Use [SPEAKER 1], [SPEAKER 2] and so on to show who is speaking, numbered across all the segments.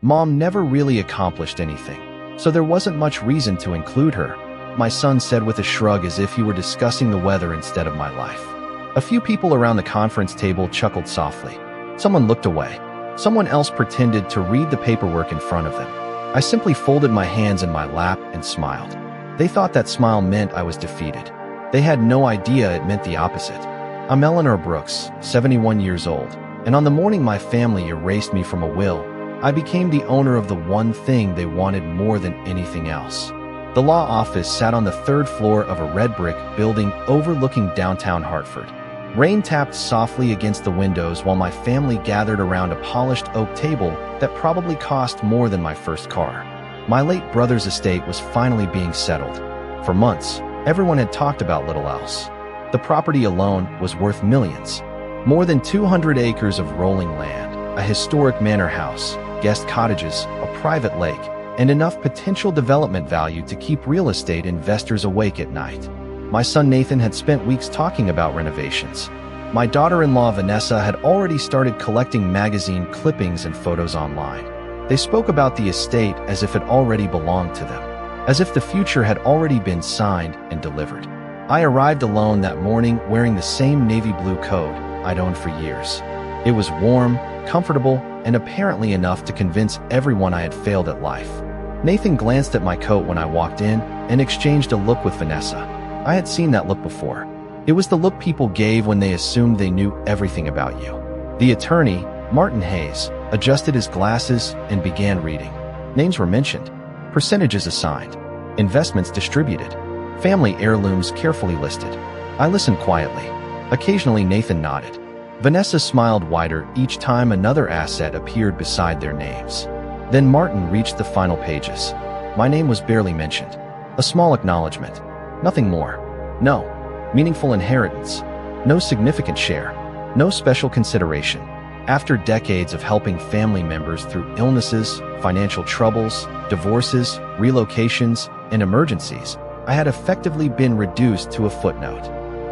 [SPEAKER 1] Mom never really accomplished anything, so there wasn't much reason to include her, my son said with a shrug as if he were discussing the weather instead of my life. A few people around the conference table chuckled softly. Someone looked away. Someone else pretended to read the paperwork in front of them. I simply folded my hands in my lap and smiled. They thought that smile meant I was defeated. They had no idea it meant the opposite. I'm Eleanor Brooks, 71 years old, and on the morning my family erased me from a will, I became the owner of the one thing they wanted more than anything else. The law office sat on the third floor of a red brick building overlooking downtown Hartford. Rain tapped softly against the windows while my family gathered around a polished oak table that probably cost more than my first car. My late brother's estate was finally being settled. For months, everyone had talked about little else. The property alone was worth millions. More than 200 acres of rolling land, a historic manor house, guest cottages, a private lake, and enough potential development value to keep real estate investors awake at night. My son Nathan had spent weeks talking about renovations. My daughter-in-law Vanessa had already started collecting magazine clippings and photos online. They spoke about the estate as if it already belonged to them, as if the future had already been signed and delivered. I arrived alone that morning wearing the same navy blue coat I'd owned for years. It was warm, comfortable, and apparently enough to convince everyone I had failed at life. Nathan glanced at my coat when I walked in and exchanged a look with Vanessa. I had seen that look before. It was the look people gave when they assumed they knew everything about you. The attorney, Martin Hayes, adjusted his glasses and began reading. Names were mentioned, percentages assigned, investments distributed, family heirlooms carefully listed. I listened quietly. Occasionally Nathan nodded. Vanessa smiled wider each time another asset appeared beside their names. Then Martin reached the final pages. My name was barely mentioned. A small acknowledgement. Nothing more. No meaningful inheritance. No significant share. No special consideration. After decades of helping family members through illnesses, financial troubles, divorces, relocations, and emergencies, I had effectively been reduced to a footnote.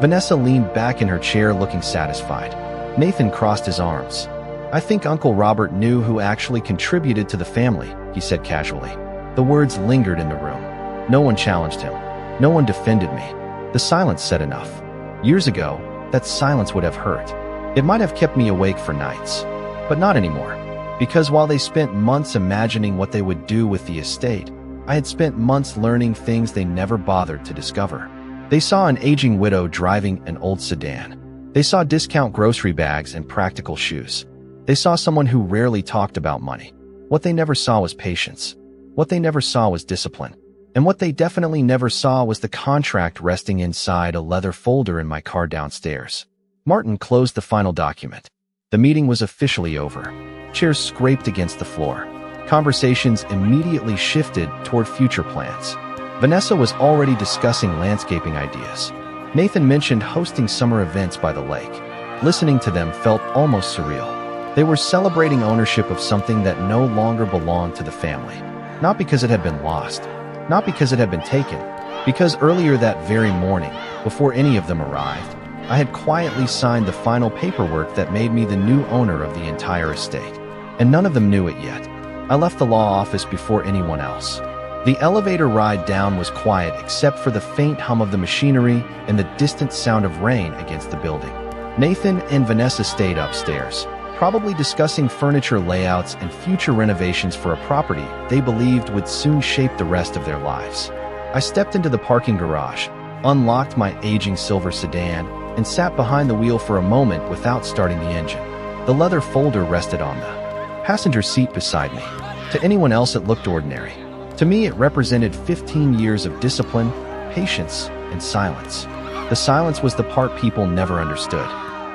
[SPEAKER 1] Vanessa leaned back in her chair looking satisfied. Nathan crossed his arms. I think Uncle Robert knew who actually contributed to the family, he said casually. The words lingered in the room. No one challenged him. No one defended me. The silence said enough. Years ago, that silence would have hurt. It might have kept me awake for nights. But not anymore. Because while they spent months imagining what they would do with the estate, I had spent months learning things they never bothered to discover. They saw an aging widow driving an old sedan. They saw discount grocery bags and practical shoes. They saw someone who rarely talked about money. What they never saw was patience. What they never saw was discipline. And what they definitely never saw was the contract resting inside a leather folder in my car downstairs. Martin closed the final document. The meeting was officially over. Chairs scraped against the floor. Conversations immediately shifted toward future plans. Vanessa was already discussing landscaping ideas. Nathan mentioned hosting summer events by the lake. Listening to them felt almost surreal. They were celebrating ownership of something that no longer belonged to the family. Not because it had been lost. Not because it had been taken. Because earlier that very morning, before any of them arrived, I had quietly signed the final paperwork that made me the new owner of the entire estate. And none of them knew it yet. I left the law office before anyone else. The elevator ride down was quiet except for the faint hum of the machinery and the distant sound of rain against the building. Nathan and Vanessa stayed upstairs, probably discussing furniture layouts and future renovations for a property they believed would soon shape the rest of their lives. I stepped into the parking garage, unlocked my aging silver sedan, and sat behind the wheel for a moment without starting the engine. The leather folder rested on the passenger seat beside me. To anyone else it looked ordinary. To me it represented 15 years of discipline, patience, and silence. The silence was the part people never understood.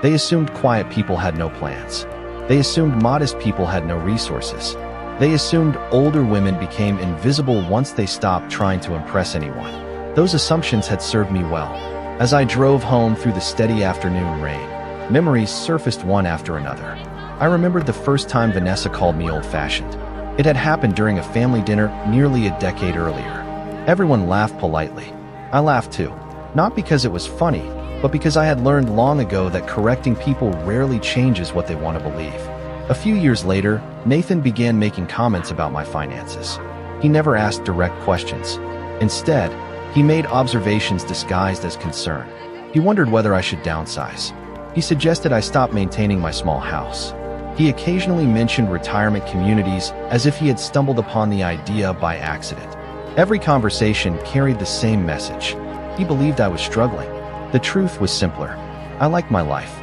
[SPEAKER 1] They assumed quiet people had no plans. They assumed modest people had no resources. They assumed older women became invisible once they stopped trying to impress anyone. Those assumptions had served me well. As I drove home through the steady afternoon rain, memories surfaced one after another. I remembered the first time Vanessa called me old-fashioned. It had happened during a family dinner nearly a decade earlier. Everyone laughed politely. I laughed too. Not because it was funny, but because I had learned long ago that correcting people rarely changes what they want to believe. A few years later, Nathan began making comments about my finances. He never asked direct questions. Instead, he made observations disguised as concern. He wondered whether I should downsize. He suggested I stop maintaining my small house. He occasionally mentioned retirement communities as if he had stumbled upon the idea by accident. Every conversation carried the same message. He believed I was struggling. The truth was simpler. I liked my life.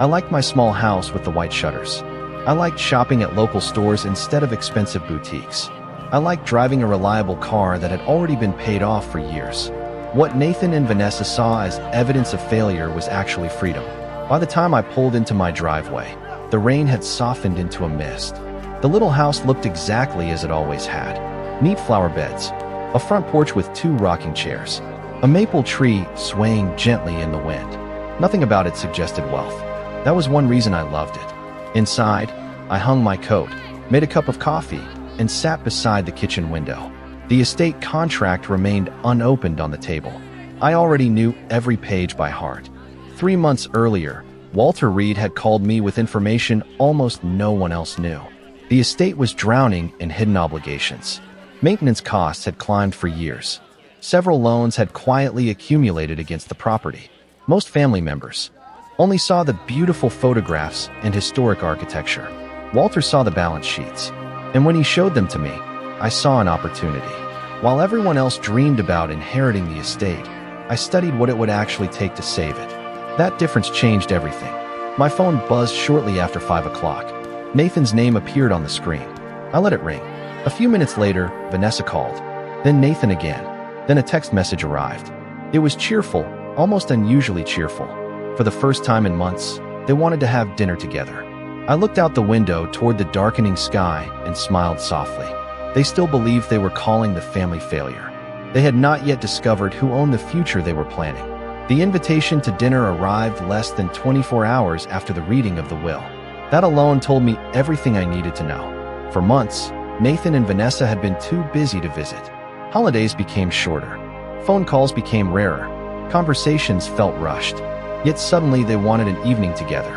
[SPEAKER 1] I liked my small house with the white shutters. I liked shopping at local stores instead of expensive boutiques. I liked driving a reliable car that had already been paid off for years. What Nathan and Vanessa saw as evidence of failure was actually freedom. By the time I pulled into my driveway, the rain had softened into a mist. The little house looked exactly as it always had. Neat flower beds, a front porch with 2 rocking chairs, a maple tree swaying gently in the wind. Nothing about it suggested wealth. That was one reason I loved it. Inside, I hung my coat, made a cup of coffee, and sat beside the kitchen window. The estate contract remained unopened on the table. I already knew every page by heart. 3 months earlier, Walter Reed had called me with information almost no one else knew. The estate was drowning in hidden obligations. Maintenance costs had climbed for years. Several loans had quietly accumulated against the property. Most family members only saw the beautiful photographs and historic architecture. Walter saw the balance sheets, and when he showed them to me, I saw an opportunity. While everyone else dreamed about inheriting the estate, I studied what it would actually take to save it. That difference changed everything. My phone buzzed shortly after 5 o'clock. Nathan's name appeared on the screen. I let it ring. A few minutes later, Vanessa called. Then Nathan again. Then a text message arrived. It was cheerful, almost unusually cheerful. For the first time in months, they wanted to have dinner together. I looked out the window toward the darkening sky and smiled softly. They still believed they were calling the family failure. They had not yet discovered who owned the future they were planning. The invitation to dinner arrived less than 24 hours after the reading of the will. That alone told me everything I needed to know. For months, Nathan and Vanessa had been too busy to visit. Holidays became shorter. Phone calls became rarer. Conversations felt rushed. Yet suddenly they wanted an evening together.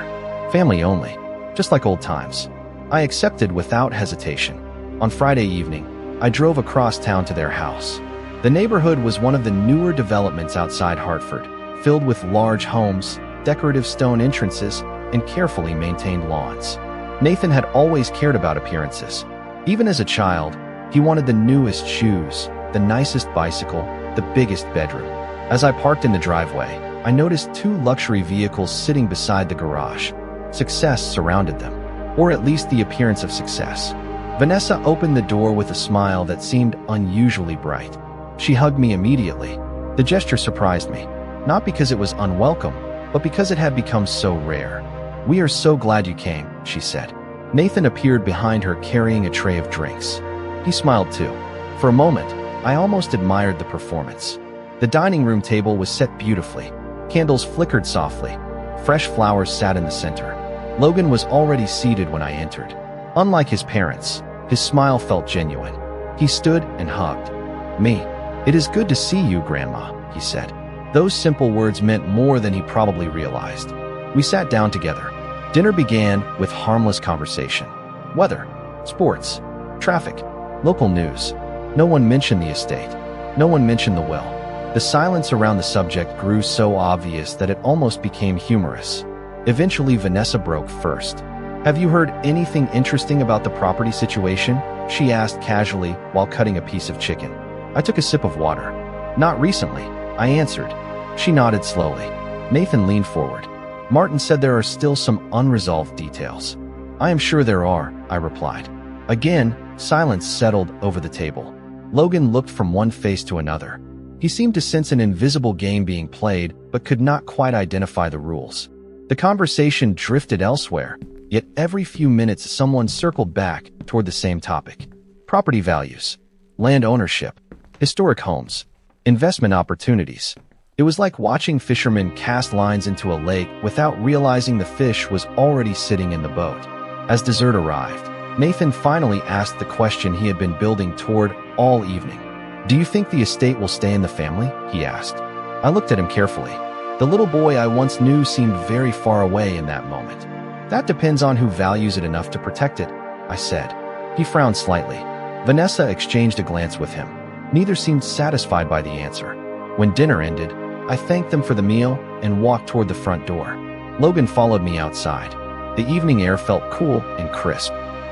[SPEAKER 1] Family only. Just like old times. I accepted without hesitation. On Friday evening, I drove across town to their house. The neighborhood was one of the newer developments outside Hartford, filled with large homes, decorative stone entrances, and carefully maintained lawns. Nathan had always cared about appearances. Even as a child, he wanted the newest shoes, the nicest bicycle, the biggest bedroom. As I parked in the driveway, I noticed 2 luxury vehicles sitting beside the garage. Success surrounded them, or at least the appearance of success. Vanessa opened the door with a smile that seemed unusually bright. She hugged me immediately. The gesture surprised me, not because it was unwelcome, but because it had become so rare. "We are so glad you came," she said. Nathan appeared behind her carrying a tray of drinks. He smiled too. For a moment, I almost admired the performance. The dining room table was set beautifully. Candles flickered softly. Fresh flowers sat in the center. Logan was already seated when I entered. Unlike his parents, his smile felt genuine. He stood and hugged me. "It is good to see you, Grandma," he said. Those simple words meant more than he probably realized. We sat down together. Dinner began with harmless conversation. Weather, sports, traffic, local news. No one mentioned the estate. No one mentioned the will. The silence around the subject grew so obvious that it almost became humorous. Eventually, Vanessa broke first. "Have you heard anything interesting about the property situation?" she asked casually while cutting a piece of chicken. I took a sip of water. "Not recently," I answered. She nodded slowly. Nathan leaned forward. "Martin said there are still some unresolved details." "I am sure there are," I replied. Again, silence settled over the table. Logan looked from one face to another. He seemed to sense an invisible game being played, but could not quite identify the rules. The conversation drifted elsewhere, yet every few minutes someone circled back toward the same topic. Property values, land ownership, historic homes, investment opportunities. It was like watching fishermen cast lines into a lake without realizing the fish was already sitting in the boat. As dessert arrived, Nathan finally asked the question he had been building toward all evening. "Do you think the estate will stay in the family?" he asked. I looked at him carefully. The little boy I once knew seemed very far away in that moment. "That depends on who values it enough to protect it," I said. He frowned slightly. Vanessa exchanged a glance with him. Neither seemed satisfied by the answer. When dinner ended, I thanked them for the meal and walked toward the front door. Logan followed me outside. The evening air felt cool and crisp.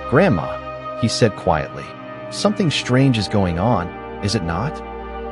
[SPEAKER 1] "Grandma," he said quietly, "something strange is going on, is it not?"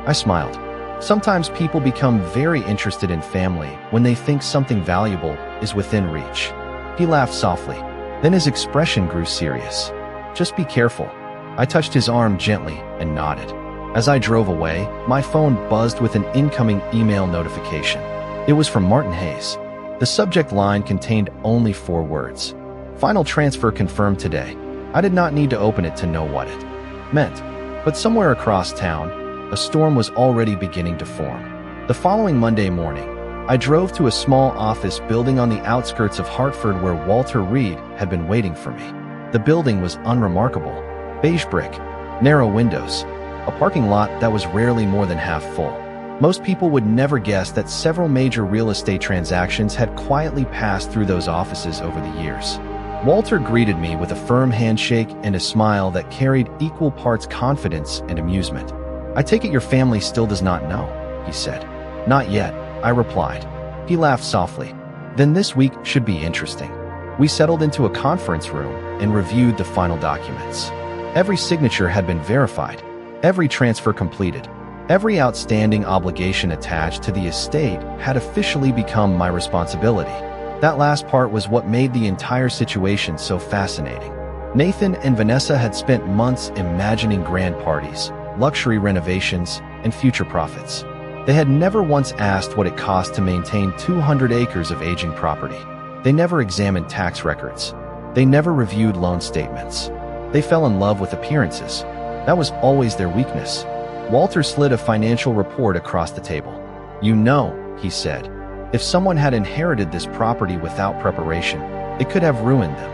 [SPEAKER 1] I smiled. Sometimes people become very interested in family when they think something valuable is within reach. He laughed softly. Then his expression grew serious. "Just be careful." I touched his arm gently and nodded. As I drove away, my phone buzzed with an incoming email notification. It was from Martin Hayes. The subject line contained only 4 words. "Final transfer confirmed today." I did not need to open it to know what it meant. But somewhere across town, a storm was already beginning to form. The following Monday morning, I drove to a small office building on the outskirts of Hartford where Walter Reed had been waiting for me. The building was unremarkable. Beige brick, narrow windows, a parking lot that was rarely more than half full. Most people would never guess that several major real estate transactions had quietly passed through those offices over the years. Walter greeted me with a firm handshake and a smile that carried equal parts confidence and amusement. "I take it your family still does not know," he said. "Not yet," I replied. He laughed softly. "Then this week should be interesting." We settled into a conference room and reviewed the final documents. Every signature had been verified, every transfer completed, every outstanding obligation attached to the estate had officially become my responsibility. That last part was what made the entire situation so fascinating. Nathan and Vanessa had spent months imagining grand parties, luxury renovations, and future profits. They had never once asked what it cost to maintain 200 acres of aging property. They never examined tax records. They never reviewed loan statements. They fell in love with appearances. That was always their weakness. Walter slid a financial report across the table. "You know," he said, "if someone had inherited this property without preparation, it could have ruined them."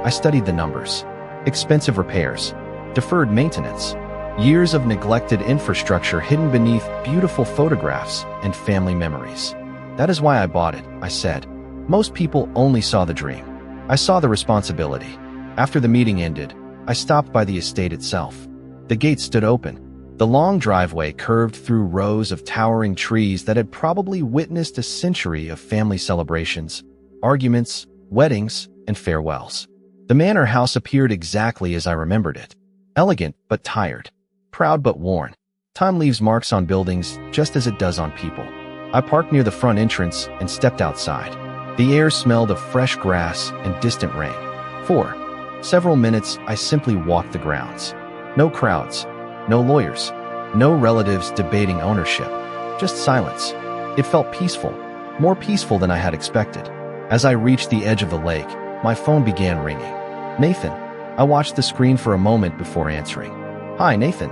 [SPEAKER 1] I studied the numbers. Expensive repairs, deferred maintenance, years of neglected infrastructure hidden beneath beautiful photographs and family memories. "That is why I bought it," I said. "Most people only saw the dream. I saw the responsibility." After the meeting ended, I stopped by the estate itself. The gate stood open. The long driveway curved through rows of towering trees that had probably witnessed a century of family celebrations, arguments, weddings, and farewells. The manor house appeared exactly as I remembered it. Elegant but tired. Proud but worn. Time leaves marks on buildings just as it does on people. I parked near the front entrance and stepped outside. The air smelled of fresh grass and distant rain. For several minutes, I simply walked the grounds. No crowds, no lawyers, no relatives debating ownership, just silence. It felt peaceful, more peaceful than I had expected. As I reached the edge of the lake, my phone began ringing. "Nathan." I watched the screen for a moment before answering. "Hi, Nathan."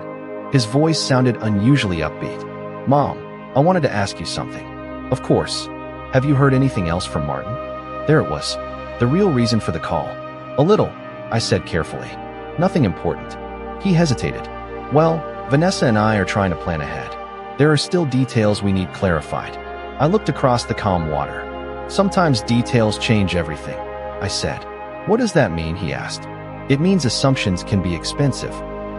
[SPEAKER 1] His voice sounded unusually upbeat. "Mom, I wanted to ask you something." "Of course. Have you heard anything else from Martin?" There it was, the real reason for the call. "A little," I said carefully. "Nothing important." He hesitated. "Well, Vanessa and I are trying to plan ahead. There are still details we need clarified." I looked across the calm water. "Sometimes details change everything," I said. "What does that mean?" he asked. "It means assumptions can be expensive."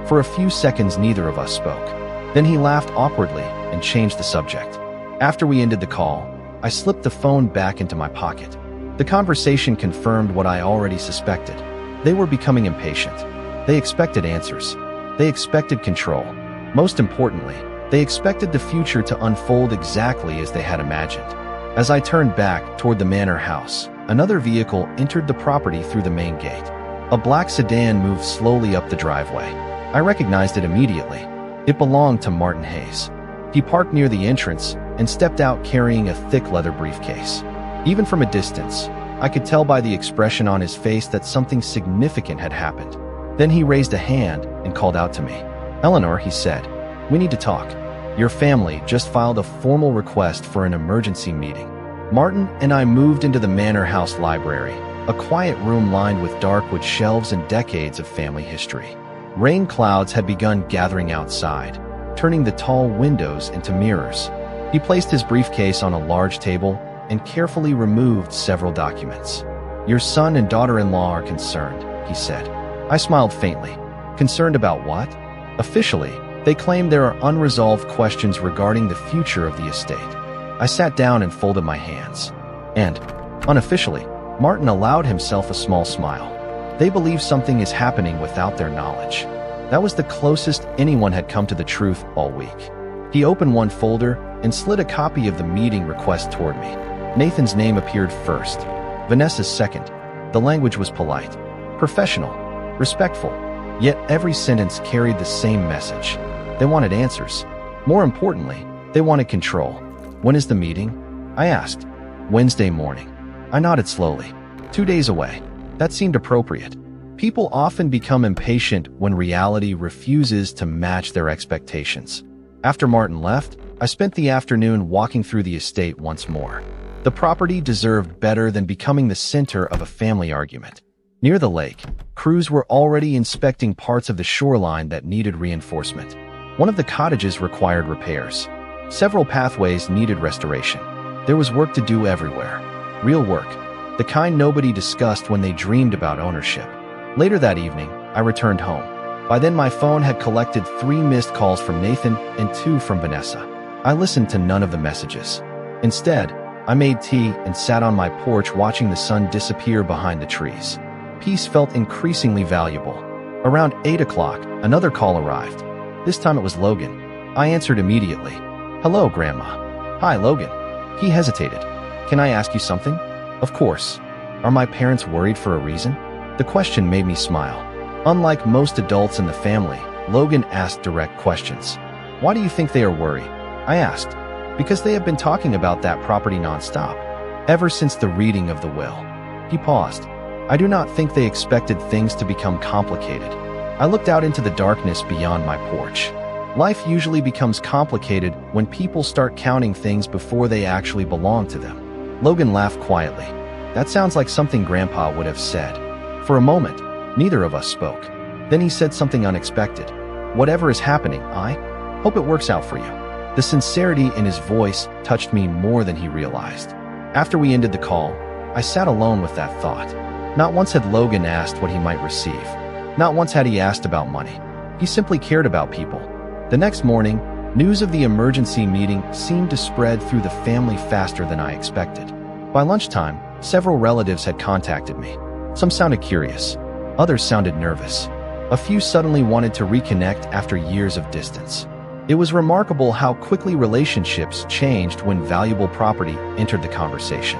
[SPEAKER 1] For a few seconds, neither of us spoke. Then he laughed awkwardly and changed the subject. After we ended the call, I slipped the phone back into my pocket. The conversation confirmed what I already suspected. They were becoming impatient. They expected answers. They expected control. Most importantly, they expected the future to unfold exactly as they had imagined. As I turned back toward the manor house, another vehicle entered the property through the main gate. A black sedan moved slowly up the driveway. I recognized it immediately. It belonged to Martin Hayes. He parked near the entrance and stepped out carrying a thick leather briefcase. Even from a distance, I could tell by the expression on his face that something significant had happened. Then he raised a hand and called out to me. "Eleanor," he said, "we need to talk. Your family just filed a formal request for an emergency meeting." Martin and I moved into the manor house library, a quiet room lined with dark wood shelves and decades of family history. Rain clouds had begun gathering outside, turning the tall windows into mirrors. He placed his briefcase on a large table and carefully removed several documents. "Your son and daughter-in-law are concerned," he said. I smiled faintly. Concerned about what? Officially, they claim there are unresolved questions regarding the future of the estate. I sat down and folded my hands. And, unofficially, Martin allowed himself a small smile. They believe something is happening without their knowledge. That was the closest anyone had come to the truth all week. He opened one folder and slid a copy of the meeting request toward me. Nathan's name appeared first, Vanessa's second. The language was polite, professional, respectful, yet every sentence carried the same message. They wanted answers. More importantly, they wanted control. When is the meeting? I asked. Wednesday morning. I nodded slowly. 2 days away. That seemed appropriate. People often become impatient when reality refuses to match their expectations. After Martin left, I spent the afternoon walking through the estate once more. The property deserved better than becoming the center of a family argument. Near the lake, crews were already inspecting parts of the shoreline that needed reinforcement. One of the cottages required repairs. Several pathways needed restoration. There was work to do everywhere. Real work. The kind nobody discussed when they dreamed about ownership. Later that evening, I returned home. By then my phone had collected 3 missed calls from Nathan and 2 from Vanessa. I listened to none of the messages. Instead, I made tea and sat on my porch watching the sun disappear behind the trees. Peace felt increasingly valuable. Around 8 o'clock, another call arrived. This time it was Logan. I answered immediately. Hello, Grandma. Hi, Logan. He hesitated. Can I ask you something? Of course. Are my parents worried for a reason? The question made me smile. Unlike most adults in the family, Logan asked direct questions. Why do you think they are worried? I asked. Because they have been talking about that property nonstop, ever since the reading of the will. He paused. I do not think they expected things to become complicated. I looked out into the darkness beyond my porch. Life usually becomes complicated when people start counting things before they actually belong to them. Logan laughed quietly. That sounds like something Grandpa would have said. For a moment, neither of us spoke. Then he said something unexpected. Whatever is happening, I hope it works out for you. The sincerity in his voice touched me more than he realized. After we ended the call, I sat alone with that thought. Not once had Logan asked what he might receive. Not once had he asked about money. He simply cared about people. The next morning, news of the emergency meeting seemed to spread through the family faster than I expected. By lunchtime, several relatives had contacted me. Some sounded curious. Others sounded nervous. A few suddenly wanted to reconnect after years of distance. It was remarkable how quickly relationships changed when valuable property entered the conversation.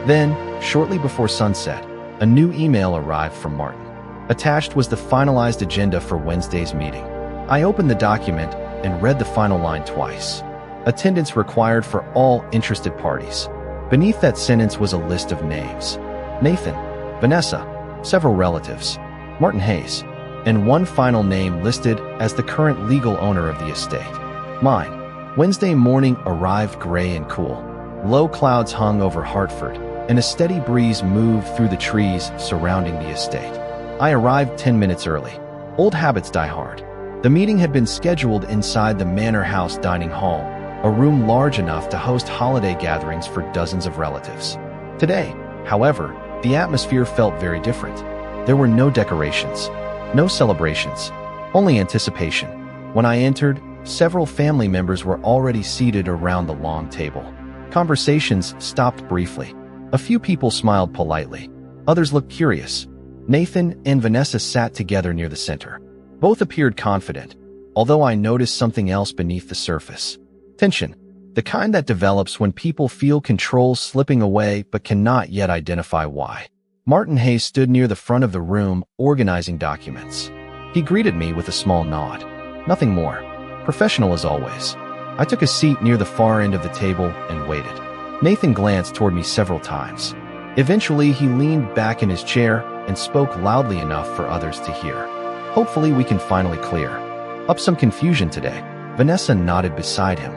[SPEAKER 1] Then, shortly before sunset, a new email arrived from Martin. Attached was the finalized agenda for Wednesday's meeting. I opened the document and read the final line twice. Attendance required for all interested parties. Beneath that sentence was a list of names. Nathan, Vanessa, several relatives, Martin Hayes, and one final name listed as the current legal owner of the estate. Mine. Wednesday morning arrived gray and cool. Low clouds hung over Hartford, and a steady breeze moved through the trees surrounding the estate. I arrived 10 minutes early. Old habits die hard. The meeting had been scheduled inside the Manor House dining hall, a room large enough to host holiday gatherings for dozens of relatives. Today, however, the atmosphere felt very different. There were no decorations, no celebrations, only anticipation. When I entered, several family members were already seated around the long table. Conversations stopped briefly. A few people smiled politely. Others looked curious. Nathan and Vanessa sat together near the center. Both appeared confident, although I noticed something else beneath the surface. Tension. The kind that develops when people feel control slipping away but cannot yet identify why. Martin Hayes stood near the front of the room, organizing documents. He greeted me with a small nod. Nothing more. Professional as always. I took a seat near the far end of the table and waited. Nathan glanced toward me several times. Eventually, he leaned back in his chair and spoke loudly enough for others to hear. Hopefully, we can finally clear up some confusion today. Vanessa nodded beside him.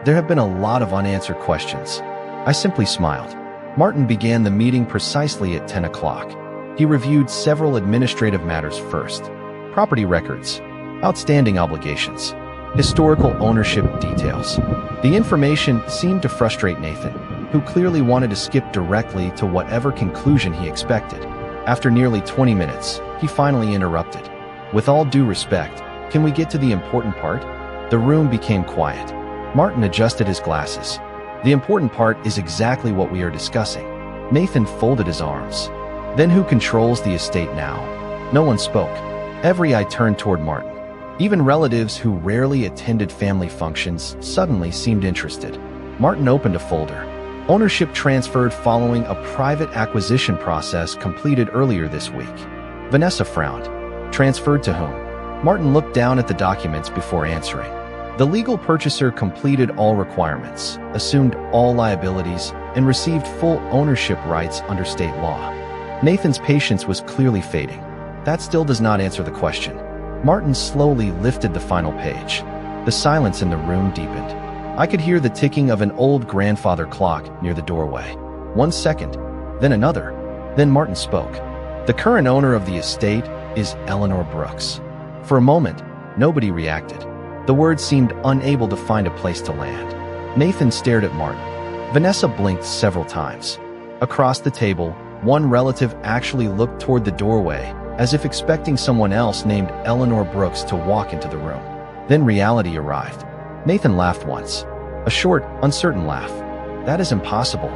[SPEAKER 1] There have been a lot of unanswered questions. I simply smiled. Martin began the meeting precisely at 10 o'clock. He reviewed several administrative matters first. Property records, outstanding obligations, historical ownership details. The information seemed to frustrate Nathan, who clearly wanted to skip directly to whatever conclusion he expected. After nearly 20 minutes, he finally interrupted. "With all due respect, can we get to the important part?" The room became quiet. Martin adjusted his glasses. "The important part is exactly what we are discussing." Nathan folded his arms. "Then who controls the estate now?" No one spoke. Every eye turned toward Martin. Even relatives who rarely attended family functions suddenly seemed interested. Martin opened a folder. Ownership transferred following a private acquisition process completed earlier this week. Vanessa frowned. "Transferred to whom?" Martin looked down at the documents before answering. The legal purchaser completed all requirements, assumed all liabilities, and received full ownership rights under state law. Nathan's patience was clearly fading. "That still does not answer the question." Martin slowly lifted the final page. The silence in the room deepened. I could hear the ticking of an old grandfather clock near the doorway. 1 second, then another. Then Martin spoke. "The current owner of the estate is Eleanor Brooks." For a moment, nobody reacted. The words seemed unable to find a place to land. Nathan stared at Martin. Vanessa blinked several times. Across the table, one relative actually looked toward the doorway, as if expecting someone else named Eleanor Brooks to walk into the room. Then reality arrived. Nathan laughed once. A short, uncertain laugh. "That is impossible."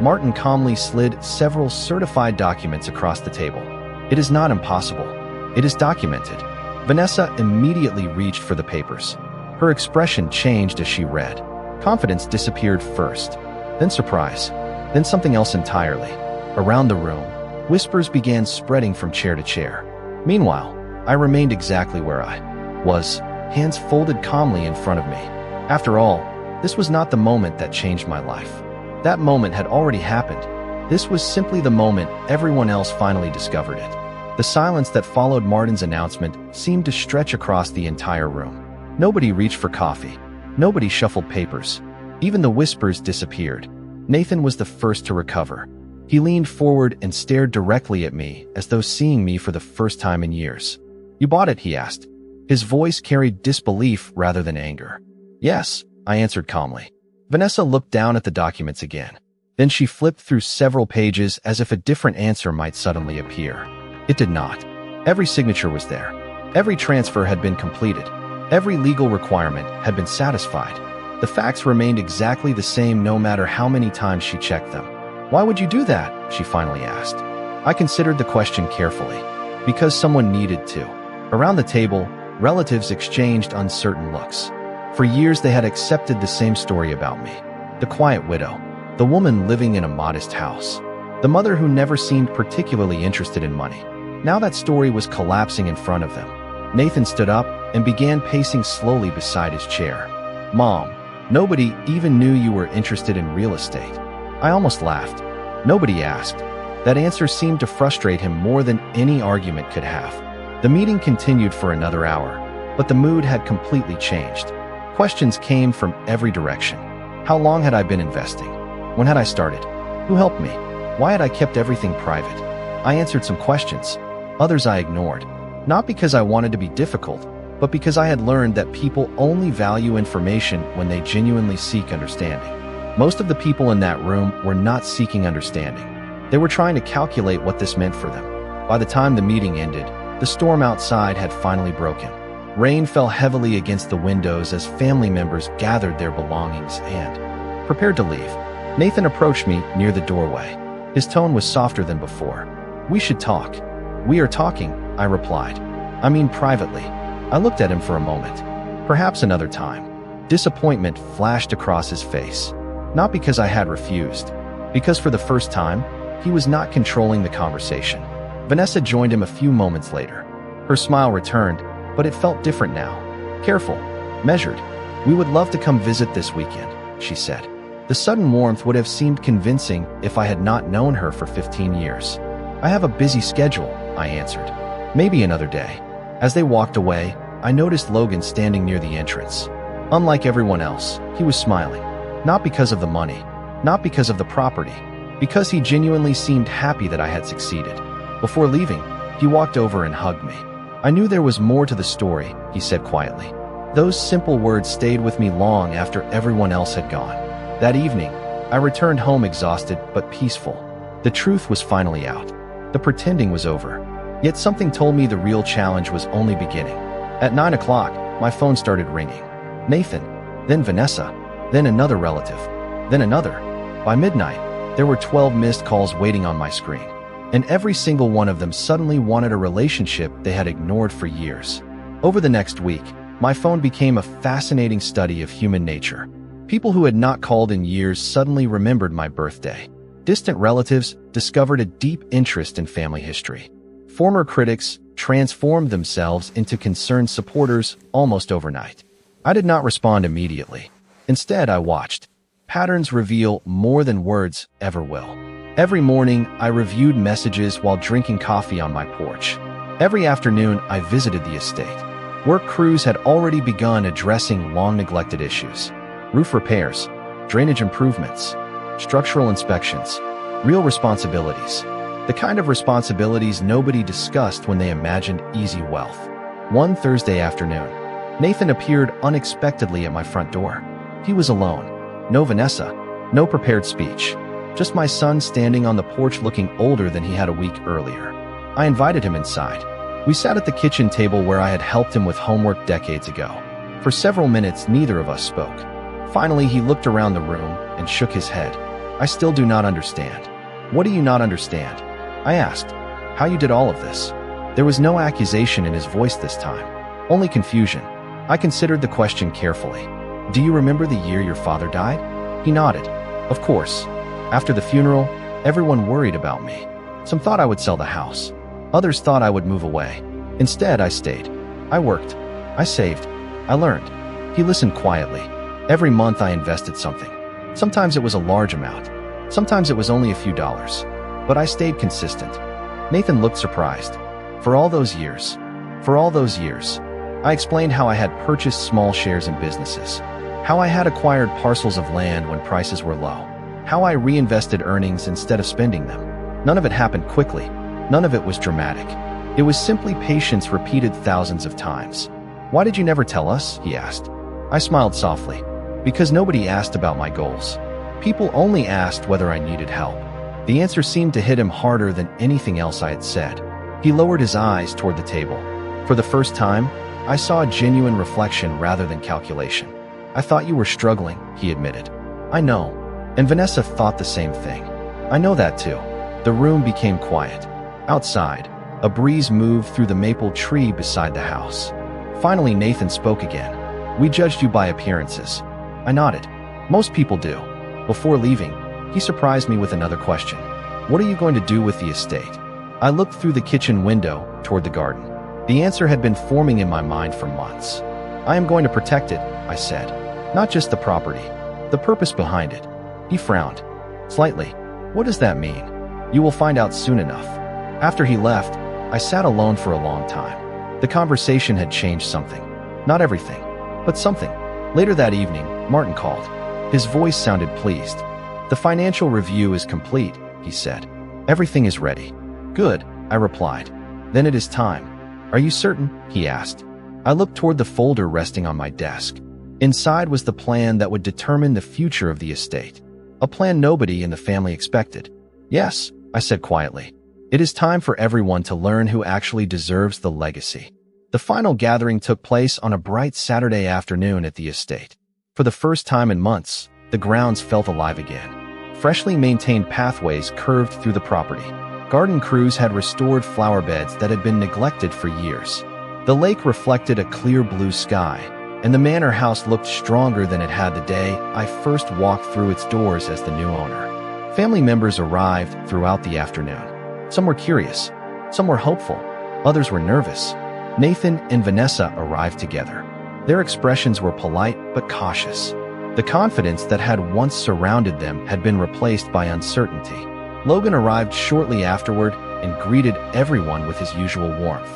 [SPEAKER 1] Martin calmly slid several certified documents across the table. "It is not impossible. It is documented." Vanessa immediately reached for the papers. Her expression changed as she read. Confidence disappeared first, then surprise, then something else entirely. Around the room, whispers began spreading from chair to chair. Meanwhile, I remained exactly where I was, hands folded calmly in front of me. After all, this was not the moment that changed my life. That moment had already happened. This was simply the moment everyone else finally discovered it. The silence that followed Martin's announcement seemed to stretch across the entire room. Nobody reached for coffee. Nobody shuffled papers. Even the whispers disappeared. Nathan was the first to recover. He leaned forward and stared directly at me, as though seeing me for the first time in years. "You bought it?" he asked. His voice carried disbelief rather than anger. "Yes," I answered calmly. Vanessa looked down at the documents again. Then she flipped through several pages as if a different answer might suddenly appear. It did not. Every signature was there. Every transfer had been completed. Every legal requirement had been satisfied. The facts remained exactly the same no matter how many times she checked them. "Why would you do that?" she finally asked. I considered the question carefully. Because someone needed to. Around the table, relatives exchanged uncertain looks. For years they had accepted the same story about me. The quiet widow. The woman living in a modest house. The mother who never seemed particularly interested in money. Now that story was collapsing in front of them. Nathan stood up and began pacing slowly beside his chair. "Mom, nobody even knew you were interested in real estate." I almost laughed. Nobody asked. That answer seemed to frustrate him more than any argument could have. The meeting continued for another hour, but the mood had completely changed. Questions came from every direction. How long had I been investing? When had I started? Who helped me? Why had I kept everything private? I answered some questions. Others I ignored. Not because I wanted to be difficult, but because I had learned that people only value information when they genuinely seek understanding. Most of the people in that room were not seeking understanding. They were trying to calculate what this meant for them. By the time the meeting ended, the storm outside had finally broken. Rain fell heavily against the windows as family members gathered their belongings and prepared to leave. Nathan approached me near the doorway. His tone was softer than before. "We should talk." "We are talking," I replied. "I mean privately." I looked at him for a moment. "Perhaps another time." Disappointment flashed across his face. Not because I had refused. Because for the first time, he was not controlling the conversation. Vanessa joined him a few moments later. Her smile returned, but it felt different now. Careful, measured. "We would love to come visit this weekend," she said. The sudden warmth would have seemed convincing if I had not known her for 15 years. "I have a busy schedule," I answered. "Maybe another day." As they walked away, I noticed Logan standing near the entrance. Unlike everyone else, he was smiling. Not because of the money, not because of the property, because he genuinely seemed happy that I had succeeded. Before leaving, he walked over and hugged me. "I knew there was more to the story," he said quietly. Those simple words stayed with me long after everyone else had gone. That evening, I returned home exhausted but peaceful. The truth was finally out. The pretending was over. Yet something told me the real challenge was only beginning. At 9 o'clock, my phone started ringing. Nathan, then Vanessa, then another relative, then another. By midnight, there were 12 missed calls waiting on my screen, and every single one of them suddenly wanted a relationship they had ignored for years. Over the next week, my phone became a fascinating study of human nature. People who had not called in years suddenly remembered my birthday. Distant relatives discovered a deep interest in family history. Former critics transformed themselves into concerned supporters almost overnight. I did not respond immediately. Instead, I watched. Patterns reveal more than words ever will. Every morning, I reviewed messages while drinking coffee on my porch. Every afternoon, I visited the estate. Work crews had already begun addressing long-neglected issues. Roof repairs, drainage improvements, structural inspections, real responsibilities. The kind of responsibilities nobody discussed when they imagined easy wealth. One Thursday afternoon, Nathan appeared unexpectedly at my front door. He was alone. No Vanessa, no prepared speech. Just my son standing on the porch looking older than he had a week earlier. I invited him inside. We sat at the kitchen table where I had helped him with homework decades ago. For several minutes, neither of us spoke. Finally, he looked around the room and shook his head. I still do not understand. What do you not understand? I asked. How you did all of this? There was no accusation in his voice this time, only confusion. I considered the question carefully. Do you remember the year your father died? He nodded. Of course. After the funeral, everyone worried about me. Some thought I would sell the house. Others thought I would move away. Instead, I stayed. I worked. I saved. I learned. He listened quietly. Every month I invested something. Sometimes it was a large amount. Sometimes it was only a few dollars. But I stayed consistent. Nathan looked surprised. For all those years, I explained how I had purchased small shares in businesses, how I had acquired parcels of land when prices were low, how I reinvested earnings instead of spending them. None of it happened quickly. None of it was dramatic. It was simply patience repeated thousands of times. Why did you never tell us? He asked. I smiled softly. Because nobody asked about my goals. People only asked whether I needed help. The answer seemed to hit him harder than anything else I had said. He lowered his eyes toward the table. For the first time, I saw a genuine reflection rather than calculation. I thought you were struggling, he admitted. I know. And Vanessa thought the same thing. I know that too. The room became quiet. Outside, a breeze moved through the maple tree beside the house. Finally, Nathan spoke again. We judged you by appearances. I nodded. Most people do. Before leaving, he surprised me with another question. What are you going to do with the estate? I looked through the kitchen window toward the garden. The answer had been forming in my mind for months. I am going to protect it, I said. Not just the property, the purpose behind it. He frowned. Slightly. What does that mean? You will find out soon enough. After he left, I sat alone for a long time. The conversation had changed something. Not everything, but something. Later that evening, Martin called. His voice sounded pleased. The financial review is complete, he said. Everything is ready. Good, I replied. Then it is time. Are you certain? He asked. I looked toward the folder resting on my desk. Inside was the plan that would determine the future of the estate. A plan nobody in the family expected. Yes, I said quietly. It is time for everyone to learn who actually deserves the legacy. The final gathering took place on a bright Saturday afternoon at the estate. For the first time in months, the grounds felt alive again. Freshly maintained pathways curved through the property. Garden crews had restored flower beds that had been neglected for years. The lake reflected a clear blue sky, and the manor house looked stronger than it had the day I first walked through its doors as the new owner. Family members arrived throughout the afternoon. Some were curious, some were hopeful, others were nervous. Nathan and Vanessa arrived together. Their expressions were polite but cautious. The confidence that had once surrounded them had been replaced by uncertainty. Logan arrived shortly afterward and greeted everyone with his usual warmth.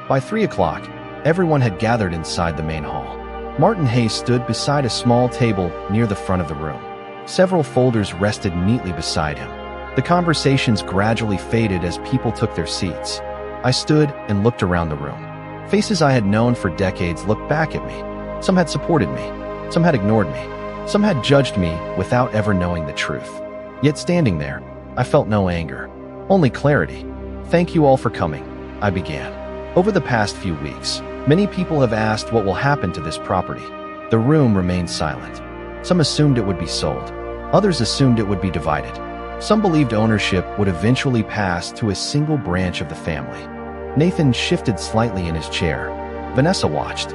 [SPEAKER 1] By 3 o'clock, everyone had gathered inside the main hall. Martin Hayes stood beside a small table near the front of the room. Several folders rested neatly beside him. The conversations gradually faded as people took their seats. I stood and looked around the room. Faces I had known for decades looked back at me. Some had supported me. Some had ignored me. Some had judged me without ever knowing the truth. Yet standing there, I felt no anger, only clarity. Thank you all for coming, I began. Over the past few weeks, many people have asked what will happen to this property. The room remained silent. Some assumed it would be sold. Others assumed it would be divided. Some believed ownership would eventually pass to a single branch of the family. Nathan shifted slightly in his chair. Vanessa watched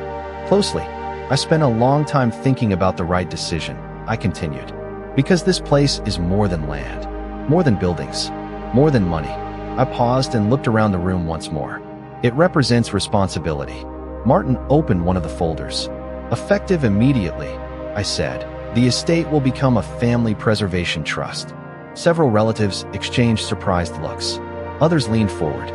[SPEAKER 1] closely. I spent a long time thinking about the right decision, I continued. Because this place is more than land, more than buildings, more than money. I paused and looked around the room once more. It represents responsibility. Martin opened one of the folders. Effective immediately, I said. The estate will become a family preservation trust. Several relatives exchanged surprised looks. Others leaned forward.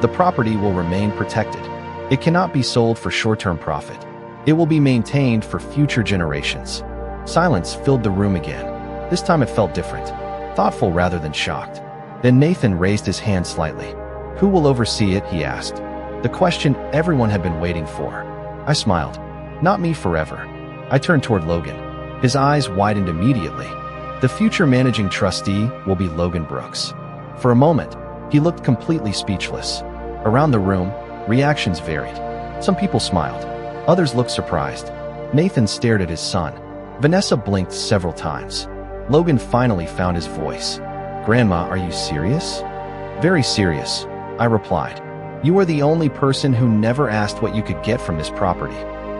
[SPEAKER 1] The property will remain protected. It cannot be sold for short-term profit. It will be maintained for future generations. Silence filled the room again. This time it felt different, thoughtful rather than shocked. Then Nathan raised his hand slightly. Who will oversee it, he asked. The question everyone had been waiting for. I smiled. Not me forever. I turned toward Logan. His eyes widened immediately. The future managing trustee will be Logan Brooks. For a moment, he looked completely speechless. Around the room, reactions varied. Some people smiled. Others looked surprised. Nathan stared at his son. Vanessa blinked several times. Logan finally found his voice. Grandma, are you serious? Very serious, I replied. You are the only person who never asked what you could get from this property.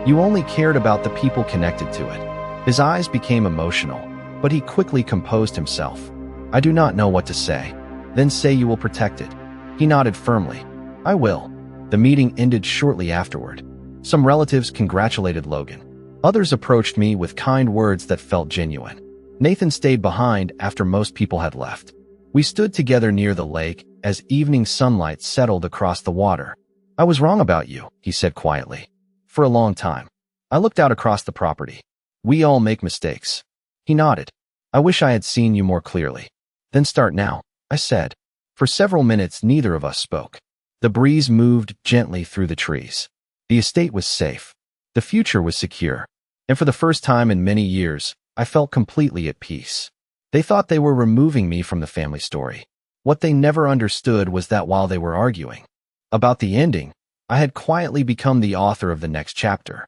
[SPEAKER 1] You only cared about the people connected to it. His eyes became emotional, but he quickly composed himself. I do not know what to say. Then say you will protect it. He nodded firmly. I will. The meeting ended shortly afterward. Some relatives congratulated Logan. Others approached me with kind words that felt genuine. Nathan stayed behind after most people had left. We stood together near the lake as evening sunlight settled across the water. I was wrong about you, he said quietly. For a long time. I looked out across the property. We all make mistakes. He nodded. I wish I had seen you more clearly. Then start now, I said. For several minutes, neither of us spoke. The breeze moved gently through the trees. The estate was safe. The future was secure. And for the first time in many years, I felt completely at peace. They thought they were removing me from the family story. What they never understood was that while they were arguing about the ending, I had quietly become the author of the next chapter.